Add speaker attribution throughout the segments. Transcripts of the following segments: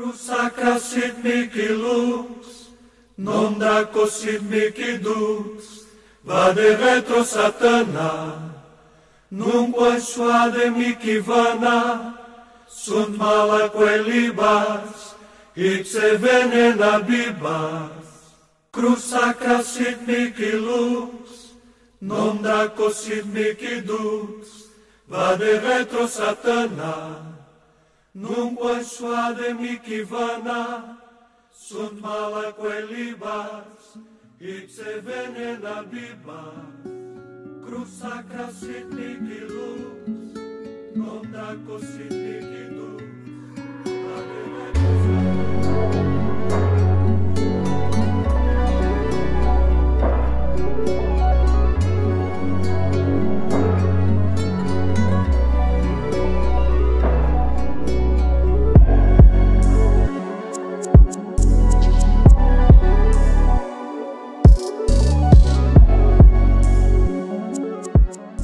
Speaker 1: Crusacra sit mihi lux, non daco sit mihi dux, vade retro satana, nunque suade mihi vana, sunt malaque libas, ipse venena bibas. Crusacra sit mihi lux, non daco sit mihi dux, vade retro satana, nunque suade mihi vana, sunt malaque libas, ipse venena bibas. Crusacra sit mihi lux, non daco sit mihi dux, vade retro satana.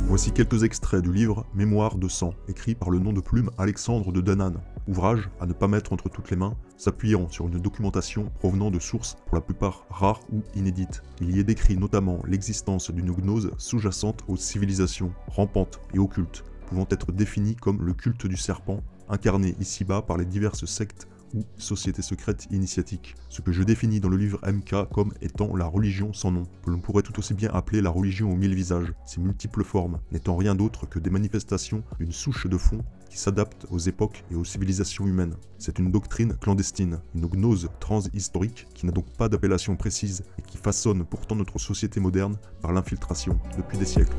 Speaker 2: Voici quelques extraits du livre Mémoires de sang, écrit par le nom de plume Alexandre de Danann, ouvrage à ne pas mettre entre toutes les mains, s'appuyant sur une documentation provenant de sources pour la plupart rares ou inédites. Il y est décrit notamment l'existence d'une gnose sous-jacente aux civilisations, rampantes et occultes, pouvant être définie comme le culte du serpent, incarné ici-bas par les diverses sectes ou sociétés secrètes initiatiques, ce que je définis dans le livre MK comme étant la religion sans nom, que l'on pourrait tout aussi bien appeler la religion aux 1000 visages, ses multiples formes n'étant rien d'autre que des manifestations d'une souche de fond qui s'adapte aux époques et aux civilisations humaines. C'est une doctrine clandestine, une gnose transhistorique qui n'a donc pas d'appellation précise et qui façonne pourtant notre société moderne par l'infiltration depuis des siècles.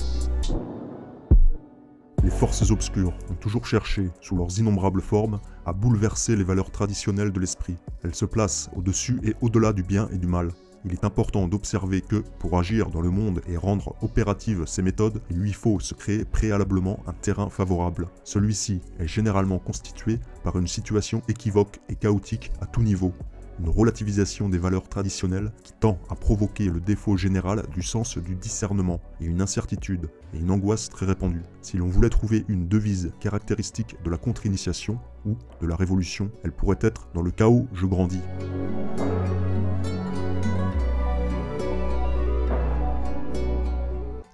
Speaker 2: Les forces obscures ont toujours cherché, sous leurs innombrables formes, à bouleverser les valeurs traditionnelles de l'esprit. Elles se placent au-dessus et au-delà du bien et du mal. Il est important d'observer que, pour agir dans le monde et rendre opératives ces méthodes, il lui faut se créer préalablement un terrain favorable. Celui-ci est généralement constitué par une situation équivoque et chaotique à tout niveau. Une relativisation des valeurs traditionnelles qui tend à provoquer le défaut général du sens du discernement et une incertitude et une angoisse très répandue. Si l'on voulait trouver une devise caractéristique de la contre-initiation ou de la révolution, elle pourrait être « Dans le chaos, je grandis ».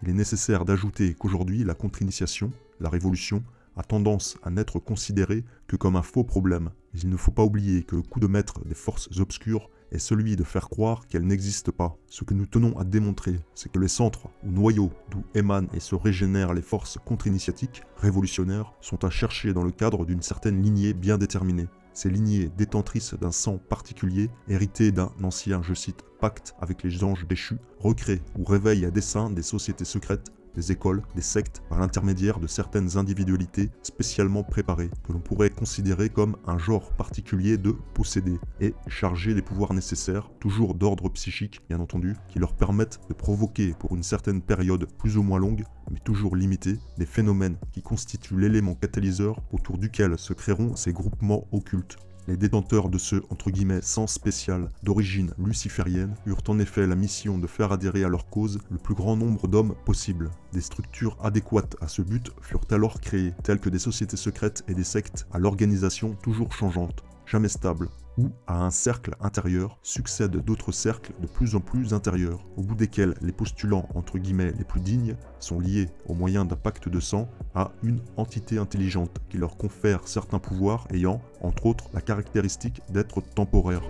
Speaker 2: Il est nécessaire d'ajouter qu'aujourd'hui, la contre-initiation, la révolution, a tendance à n'être considérée que comme un faux problème. Mais il ne faut pas oublier que le coup de maître des forces obscures est celui de faire croire qu'elles n'existent pas. Ce que nous tenons à démontrer, c'est que les centres ou noyaux d'où émanent et se régénèrent les forces contre-initiatiques, révolutionnaires, sont à chercher dans le cadre d'une certaine lignée bien déterminée. Ces lignées détentrices d'un sang particulier, héritées d'un ancien, je cite, pacte avec les anges déchus, recréent ou réveillent à dessein des sociétés secrètes, des écoles, des sectes, par l'intermédiaire de certaines individualités spécialement préparées, que l'on pourrait considérer comme un genre particulier de possédés, et chargés des pouvoirs nécessaires, toujours d'ordre psychique bien entendu, qui leur permettent de provoquer pour une certaine période plus ou moins longue, mais toujours limitée, des phénomènes qui constituent l'élément catalyseur autour duquel se créeront ces groupements occultes. Les détenteurs de ce « sens spécial » d'origine luciférienne eurent en effet la mission de faire adhérer à leur cause le plus grand nombre d'hommes possible. Des structures adéquates à ce but furent alors créées, telles que des sociétés secrètes et des sectes à l'organisation toujours changeante, jamais stable, où à un cercle intérieur succèdent d'autres cercles de plus en plus intérieurs, au bout desquels les postulants entre guillemets les plus dignes sont liés au moyen d'un pacte de sang à une entité intelligente qui leur confère certains pouvoirs ayant, entre autres, la caractéristique d'être temporaires.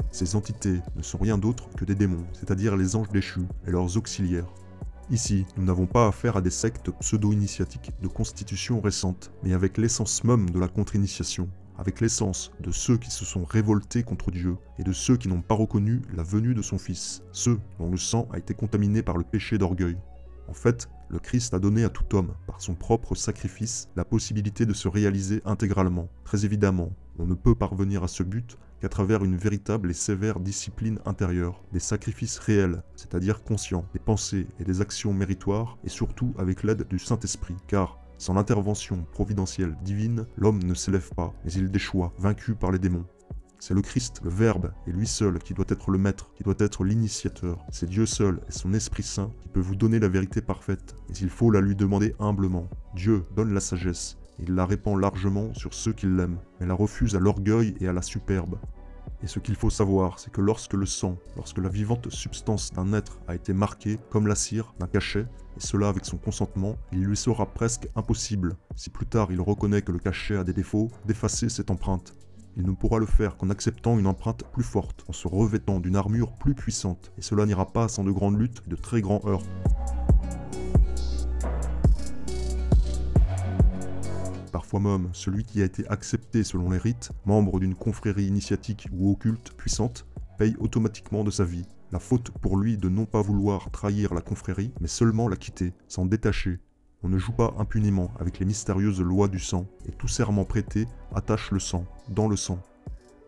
Speaker 2: Ces entités ne sont rien d'autre que des démons, c'est-à-dire les anges déchus et leurs auxiliaires. Ici, nous n'avons pas affaire à des sectes pseudo-initiatiques de constitution récente, mais avec l'essence même de la contre-initiation, avec l'essence de ceux qui se sont révoltés contre Dieu et de ceux qui n'ont pas reconnu la venue de son Fils, ceux dont le sang a été contaminé par le péché d'orgueil. En fait, le Christ a donné à tout homme, par son propre sacrifice, la possibilité de se réaliser intégralement. Très évidemment, on ne peut parvenir à ce but qu'à travers une véritable et sévère discipline intérieure, des sacrifices réels, c'est-à-dire conscients, des pensées et des actions méritoires, et surtout avec l'aide du Saint-Esprit, car sans l'intervention providentielle divine, l'homme ne s'élève pas, mais il déchoit, vaincu par les démons. C'est le Christ, le Verbe, et lui seul qui doit être le maître, qui doit être l'initiateur. C'est Dieu seul et son Esprit Saint qui peut vous donner la vérité parfaite, mais il faut la lui demander humblement. Dieu donne la sagesse, et il la répand largement sur ceux qui l'aiment, mais la refuse à l'orgueil et à la superbe. Et ce qu'il faut savoir, c'est que lorsque le sang, lorsque la vivante substance d'un être a été marquée, comme la cire, d'un cachet, et cela avec son consentement, il lui sera presque impossible, si plus tard il reconnaît que le cachet a des défauts, d'effacer cette empreinte. Il ne pourra le faire qu'en acceptant une empreinte plus forte, en se revêtant d'une armure plus puissante, et cela n'ira pas sans de grandes luttes et de très grands heurts. Parfois même, celui qui a été accepté selon les rites, membre d'une confrérie initiatique ou occulte puissante, paye automatiquement de sa vie. La faute pour lui de non pas vouloir trahir la confrérie, mais seulement la quitter, s'en détacher. On ne joue pas impunément avec les mystérieuses lois du sang, et tout serment prêté attache le sang, dans le sang.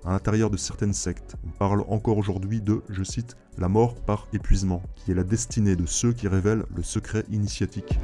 Speaker 2: À l'intérieur de certaines sectes, on parle encore aujourd'hui de, je cite, la mort par épuisement, qui est la destinée de ceux qui révèlent le secret initiatique.